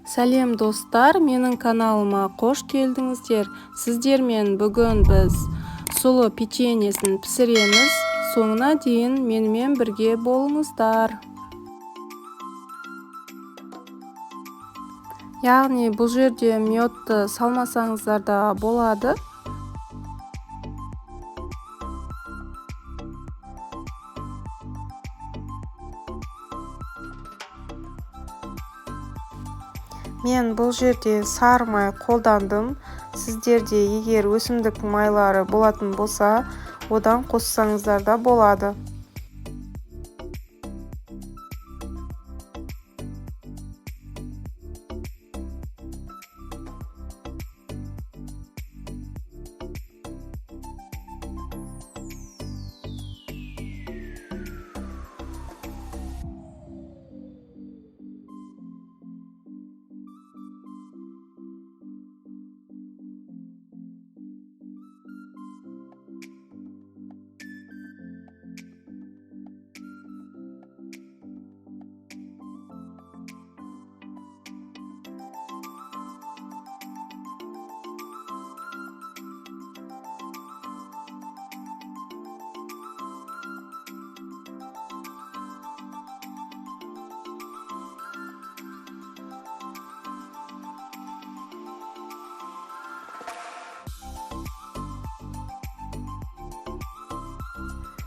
Сәлем достар, менің каналыма қош келдіңіздер. Сіздермен бүгін біз сұлы печеньесін пісіреміз. Соңына дейін менімен бірге болыңыздар. Яғни бұл жерде медті салмасаңыздар да болады. Мен бұл жерде сары май қолдандым. Сіздерде егер өсімдік майлары болатын болса, одан қоссаңыздар да болады.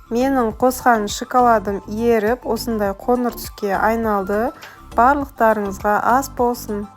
Менің қосқан шоколадым еріп, осындай қоңыр түске айналды. Барлықтарыңызға ас болсын.